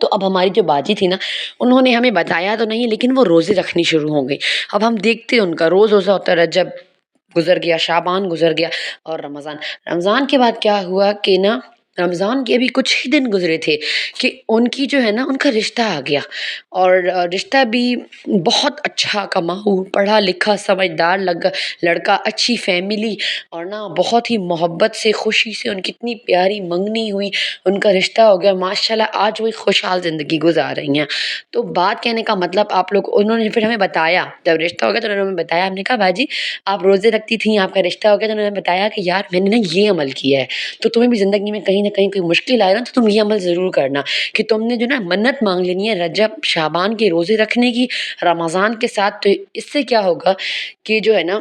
تو اب ہماری جو باجی تھی نا، انہوں نے ہمیں بتایا تو نہیں، لیکن وہ روزے رکھنی شروع ہو گئی۔ اب ہم دیکھتے ان کا روز روزہ ہوتا ہے، رجب گزر گیا، شعبان گزر گیا اور رمضان۔ رمضان کے بعد کیا ہوا کہ نا، رمضان کے ابھی کچھ ہی دن گزرے تھے کہ ان کی جو ہے نا، ان کا رشتہ آ گیا، اور رشتہ بھی بہت اچھا کماؤ، پڑھا لکھا سمجھدار لڑکا، اچھی فیملی، اور نا بہت ہی محبت سے خوشی سے ان کی اتنی پیاری منگنی ہوئی، ان کا رشتہ ہو گیا ماشاءاللہ۔ آج وہ ایک خوشحال زندگی گزار رہی ہیں۔ تو بات کہنے کا مطلب، آپ لوگ، انہوں نے پھر ہمیں بتایا، جب رشتہ ہو گیا تو انہوں نے ہمیں بتایا، ہم نے کہا باجی آپ روزے رکھتی تھیں، آپ کا رشتہ ہو گیا، تو انہوں نے بتایا کہ یار میں نے نا یہ عمل کیا ہے، تو تمہیں بھی زندگی میں کہیں نہ کہیں کوئی مشکل آئے نا، تو تم یہ عمل ضرور کرنا کہ تم نے جو نا منت مانگ لینی ہے رجب شعبان کے روزے رکھنے کی رمضان کے ساتھ، تو اس سے کیا ہوگا کہ جو ہے نا،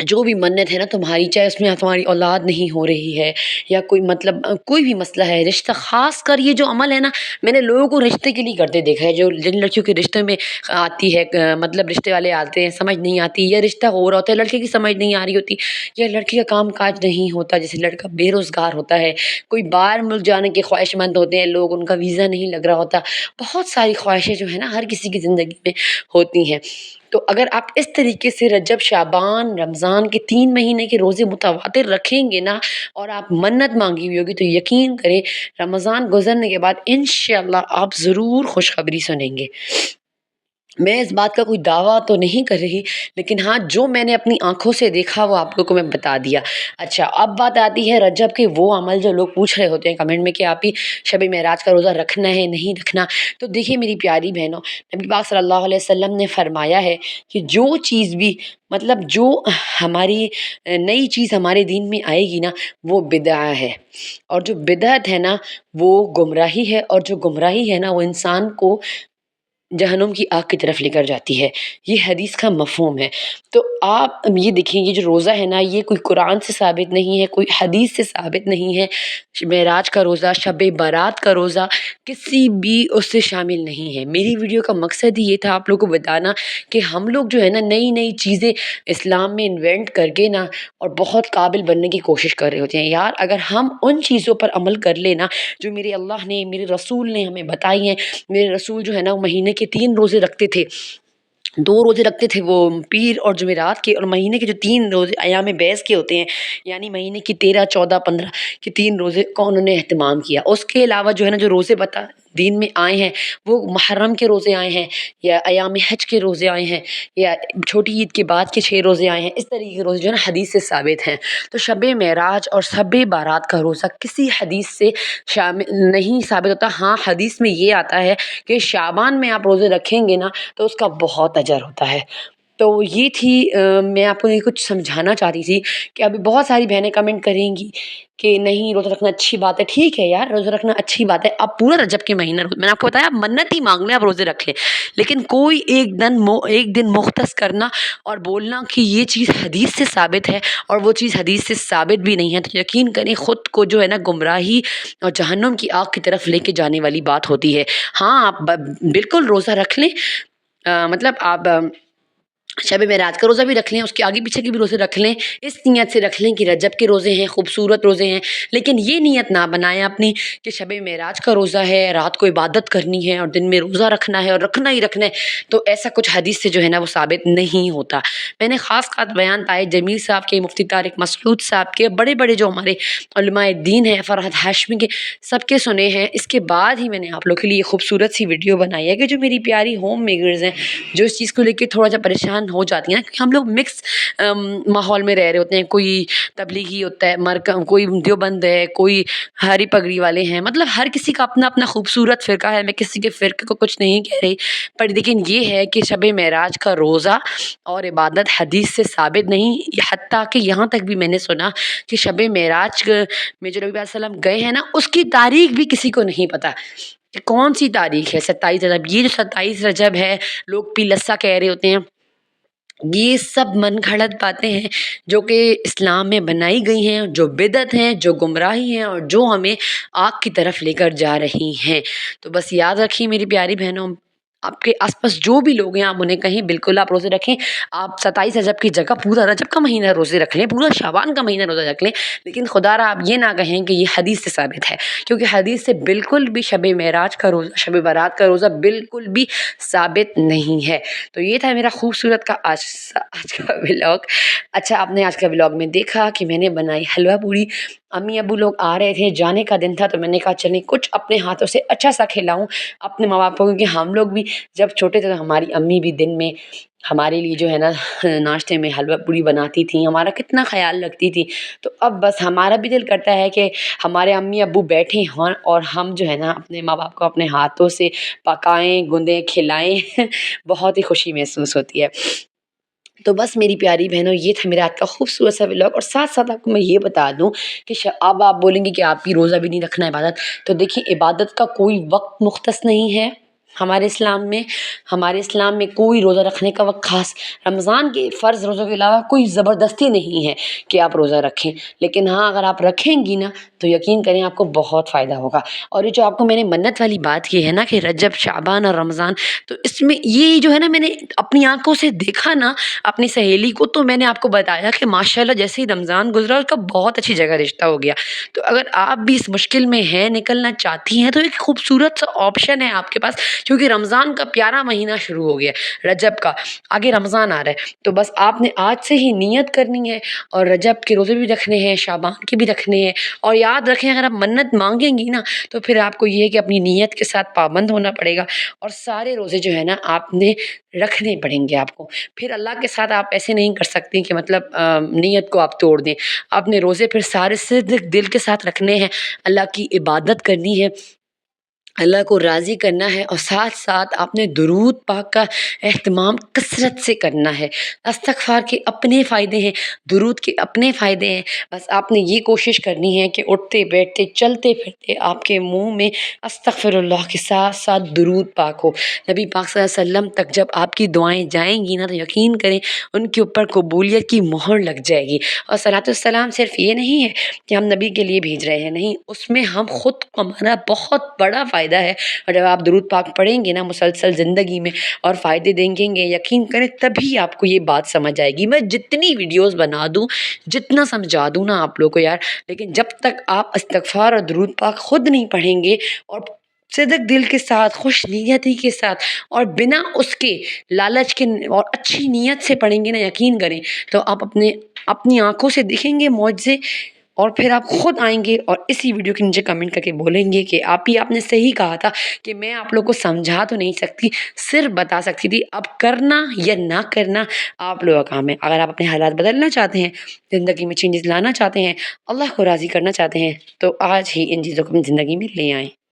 جو بھی منت ہے نا تمہاری، چاہے اس میں تمہاری اولاد نہیں ہو رہی ہے یا کوئی مطلب کوئی بھی مسئلہ ہے، رشتہ، خاص کر یہ جو عمل ہے نا، میں نے لوگوں کو رشتے کے لیے کرتے دیکھا ہے، جو جن لڑکیوں کے رشتے میں آتی ہے، مطلب رشتے والے آتے ہیں، سمجھ نہیں آتی، یا رشتہ ہو رہا ہوتا ہے، لڑکے کی سمجھ نہیں آ رہی ہوتی، یا لڑکی کا کام کاج نہیں ہوتا، جیسے لڑکا بے روزگار ہوتا ہے، کوئی باہر ملک جانے کے خواہش مند ہوتے ہیں لوگ، ان کا ویزا نہیں لگ رہا ہوتا، بہت ساری خواہشیں جو ہے نا ہر کسی کی زندگی میں ہوتی ہیں۔ تو اگر آپ اس طریقے سے رجب شعبان رمضان کے 3 مہینے کے روزے متواتر رکھیں گے نا، اور آپ منت مانگی ہوئی ہوگی، تو یقین کریں رمضان گزرنے کے بعد انشاءاللہ آپ ضرور خوشخبری سنیں گے۔ میں اس بات کا کوئی دعویٰ تو نہیں کر رہی، لیکن ہاں جو میں نے اپنی آنکھوں سے دیکھا وہ آپ لوگوں کو میں بتا دیا۔ اچھا، اب بات آتی ہے رجب کے وہ عمل جو لوگ پوچھ رہے ہوتے ہیں کمنٹ میں کہ آپ ہی شب معراج کا روزہ رکھنا ہے نہیں رکھنا۔ تو دیکھیے میری پیاری بہنوں، نبی پاک صلی اللہ علیہ وسلم نے فرمایا ہے کہ جو چیز بھی، مطلب جو ہماری نئی چیز ہمارے دین میں آئے گی نا، وہ بدعہ ہے، اور جو بدعت ہے نا وہ گمراہی ہے، اور جو گمراہی ہے نا وہ انسان کو جہنم کی آگ کی طرف لے کر جاتی ہے۔ یہ حدیث کا مفہوم ہے۔ تو آپ یہ دیکھیں، یہ جو روزہ ہے نا، یہ کوئی قرآن سے ثابت نہیں ہے، کوئی حدیث سے ثابت نہیں ہے۔ معراج کا روزہ، شب برات کا روزہ کسی بھی اس سے شامل نہیں ہے۔ میری ویڈیو کا مقصد ہی یہ تھا آپ لوگوں کو بتانا کہ ہم لوگ جو ہے نا نئی نئی چیزیں اسلام میں انوینٹ کر کے نا، اور بہت قابل بننے کی کوشش کر رہے ہوتے ہیں۔ یار اگر ہم ان چیزوں پر عمل کر لینا جو میرے اللہ نے، میرے رسول نے ہمیں بتائی ہیں، میرے رسول جو ہے نا وہ مہینے کے 3 روزے رکھتے تھے، 2 روزے رکھتے تھے وہ پیر اور جمعرات کے، اور مہینے کے جو 3 روزے ایام بیس کے ہوتے ہیں، یعنی مہینے کی 13 14 15 کے 3 روزے کا انہوں نے اہتمام کیا۔ اس کے علاوہ جو ہے نا جو روزے دین میں آئے ہیں، وہ محرم کے روزے آئے ہیں، یا ایام حج کے روزے آئے ہیں، یا چھوٹی عید کے بعد کے 6 روزے آئے ہیں، اس طریقے کے روزے جو ہے نا حدیث سے ثابت ہیں۔ تو شب معراج اور شب بارات کا روزہ کسی حدیث سے شامل نہیں ثابت ہوتا۔ ہاں حدیث میں یہ آتا ہے کہ شعبان میں آپ روزے رکھیں گے نا تو اس کا بہت اجر ہوتا ہے۔ تو یہ تھی، میں آپ کو یہ کچھ سمجھانا چاہتی تھی کہ ابھی بہت ساری بہنیں کمنٹ کریں گی کہ نہیں روزہ رکھنا اچھی بات ہے۔ ٹھیک ہے یار، روزہ رکھنا اچھی بات ہے، آپ پورا رجب کے مہینہ، میں نے آپ کو بتایا آپ منت ہی مانگ لیں، آپ روزے رکھ لیں، لیکن کوئی ایک دن مختص کرنا اور بولنا کہ یہ چیز حدیث سے ثابت ہے اور وہ چیز حدیث سے ثابت بھی نہیں ہے، تو یقین کریں خود کو جو ہے نا گمراہی اور جہنم کی آگ کی طرف لے کے جانے والی بات ہوتی ہے۔ ہاں آپ بالکل روزہ رکھ لیں، مطلب آپ شب معراج کا روزہ بھی رکھ لیں، اس کے آگے پیچھے کے بھی روزے رکھ لیں، اس نیت سے رکھ لیں کہ رجب کے روزے ہیں، خوبصورت روزے ہیں، لیکن یہ نیت نہ بنائیں اپنی کہ شب معراج کا روزہ ہے، رات کو عبادت کرنی ہے اور دن میں روزہ رکھنا ہے اور رکھنا ہی رکھنا ہے، تو ایسا کچھ حدیث سے جو ہے نا وہ ثابت نہیں ہوتا۔ میں نے خاص بیان طاہر جمیل صاحب کے، مفتی طارق مسعود صاحب کے، بڑے بڑے جو ہمارے علماء دین ہیں، فرحت ہاشمی کے، سب کے سنے ہیں۔ اس کے بعد ہی میں نے آپ لوگوں کے لیے خوبصورت سی ویڈیو بنائی ہے کہ جو میری پیاری ہوم میکرز ہیں، جو اس چیز کو لے کے تھوڑا سا پریشان ہو جاتی ہیں کہ ہم لوگ مکس ماحول میں رہ رہے ہوتے ہیں، کوئی تبلیغی ہوتا ہے، کوئی دیوبند ہے، کوئی ہری پگڑی والے ہیں، مطلب ہر کسی کا اپنا اپنا خوبصورت فرقہ ہے، میں کسی کے فرقے کو کچھ نہیں کہہ رہی، پر لیکن یہ ہے کہ شب معراج کا روزہ اور عبادت حدیث سے ثابت نہیں، حتیٰ کہ یہاں تک بھی میں نے سنا کہ شب معراج میں جو نبی علیہ السلام گئے ہیں نا، اس کی تاریخ بھی کسی کو نہیں پتہ کہ کون سی تاریخ ہے، 27 رجب۔ یہ جو 27 رجب ہے، لوگ پی لسا کہہ رہے ہوتے ہیں، یہ سب من گھڑت باتیں ہیں جو کہ اسلام میں بنائی گئی ہیں، جو بدعت ہیں، جو گمراہی ہیں، اور جو ہمیں آگ کی طرف لے کر جا رہی ہیں۔ تو بس یاد رکھیے میری پیاری بہنوں، آپ کے آس پاس جو بھی لوگ ہیں آپ انہیں کہیں بالکل آپ روزے رکھیں. آپ 27 رجب کی جگہ پورا رجب کا مہینہ روزے رکھ لیں, پورا شعبان کا مہینہ روزہ رکھ لیں, لیکن خدا را آپ یہ نہ کہیں کہ یہ حدیث سے ثابت ہے, کیونکہ حدیث سے بالکل بھی شب معراج کا روزہ, شب برات کا روزہ بالکل بھی ثابت نہیں ہے. تو یہ تھا میرا خوبصورت کا آج کا ولاگ. اچھا, آپ نے آج کا ولاگ میں دیکھا کہ میں نے بنائی حلوہ پوری. امی ابو لوگ آ رہے تھے, جانے کا دن تھا, تو میں نے کہا چلیں کچھ اپنے ہاتھوں سے اچھا سا کھلاؤں اپنے ماں باپ کو, کیونکہ ہم لوگ بھی جب چھوٹے تھے تو ہماری امی بھی دن میں ہمارے لیے جو ہے نا ناشتے میں حلوہ پوری بناتی تھیں, ہمارا کتنا خیال رکھتی تھی. تو اب بس ہمارا بھی دل کرتا ہے کہ ہمارے امی ابو بیٹھیں ہوں اور ہم جو ہے نا اپنے ماں باپ کو اپنے ہاتھوں سے پکائیں, گندیں, کھلائیں. بہت ہی خوشی محسوس ہوتی ہے. تو بس میری پیاری بہنوں, یہ تھا میرا آج کا خوبصورت سا ولاگ. اور ساتھ ساتھ آپ کو میں یہ بتا دوں کہ اب آپ بولیں گے کہ آپ کی روزہ بھی نہیں رکھنا عبادت, تو دیکھیے عبادت کا کوئی وقت مختص نہیں ہے ہمارے اسلام میں کوئی روزہ رکھنے کا وقت خاص. رمضان کے فرض روزوں کے علاوہ کوئی زبردستی نہیں ہے کہ آپ روزہ رکھیں, لیکن ہاں اگر آپ رکھیں گی نا تو یقین کریں آپ کو بہت فائدہ ہوگا. اور یہ جو آپ کو میں نے منت والی بات کی ہے نا کہ رجب, شعبان اور رمضان, تو اس میں یہ جو ہے نا میں نے اپنی آنکھوں سے دیکھا نا اپنی سہیلی کو, تو میں نے آپ کو بتایا کہ ماشاءاللہ جیسے ہی رمضان گزرا اس کا بہت اچھی جگہ رشتہ ہو گیا. تو اگر آپ بھی اس مشکل میں ہیں, نکلنا چاہتی ہیں, تو ایک خوبصورت سا آپشن ہے آپ کے پاس, کیونکہ رمضان کا پیارا مہینہ شروع ہو گیا, رجب کا, آگے رمضان آ رہا ہے. تو بس آپ نے آج سے ہی نیت کرنی ہے, اور رجب کے روزے بھی رکھنے ہیں, شعبان کے بھی رکھنے ہیں. اور یاد رکھیں اگر آپ منت مانگیں گی نا تو پھر آپ کو یہ ہے کہ اپنی نیت کے ساتھ پابند ہونا پڑے گا, اور سارے روزے جو ہے نا آپ نے رکھنے پڑیں گے آپ کو. پھر اللہ کے ساتھ آپ ایسے نہیں کر سکتے کہ مطلب نیت کو آپ توڑ دیں. آپ نے روزے پھر سارے صدق دل کے ساتھ رکھنے ہیں, اللہ کی عبادت کرنی ہے, اللہ کو راضی کرنا ہے, اور ساتھ ساتھ آپ نے درود پاک کا اہتمام کثرت سے کرنا ہے. استغفار کے اپنے فائدے ہیں, درود کے اپنے فائدے ہیں. بس آپ نے یہ کوشش کرنی ہے کہ اٹھتے بیٹھتے چلتے پھرتے آپ کے منہ میں استغفر اللہ کے ساتھ ساتھ درود پاک ہو. نبی پاک صلی اللہ علیہ وسلم تک جب آپ کی دعائیں جائیں گی نا تو یقین کریں ان کے اوپر قبولیت کی مہر لگ جائے گی. اور صلاۃ السلام صرف یہ نہیں ہے کہ ہم نبی کے لیے بھیج رہے ہیں, نہیں, اس میں ہم خود کو ہمارا بہت بڑا فائدہ ہے. اور جب آپ درود پاک پڑھیں گے نا مسلسل زندگی میں اور فائدے دیں گے, یقین کریں تبھی آپ کو یہ بات سمجھ آئے گی. میں جتنی ویڈیوز بنا دوں, جتنا سمجھا دوں نا آپ لوگوں کو یار, لیکن جب تک آپ استغفار اور درود پاک خود نہیں پڑھیں گے اور صدق دل کے ساتھ, خوش نیتی کے ساتھ, اور بنا اس کے لالچ کے اور اچھی نیت سے پڑھیں گے نا, یقین کریں تو آپ اپنی آنکھوں سے دیکھیں گے معجزے, اور پھر آپ خود آئیں گے اور اسی ویڈیو کے نیچے کمنٹ کر کے بولیں گے کہ آپ نے صحیح کہا تھا, کہ میں آپ لوگ کو سمجھا تو نہیں سکتی, صرف بتا سکتی تھی. اب کرنا یا نہ کرنا آپ لوگوں کا کام ہے. اگر آپ اپنے حالات بدلنا چاہتے ہیں, زندگی میں چینجز لانا چاہتے ہیں, اللہ کو راضی کرنا چاہتے ہیں, تو آج ہی ان چیزوں کو اپنی زندگی میں لے آئیں.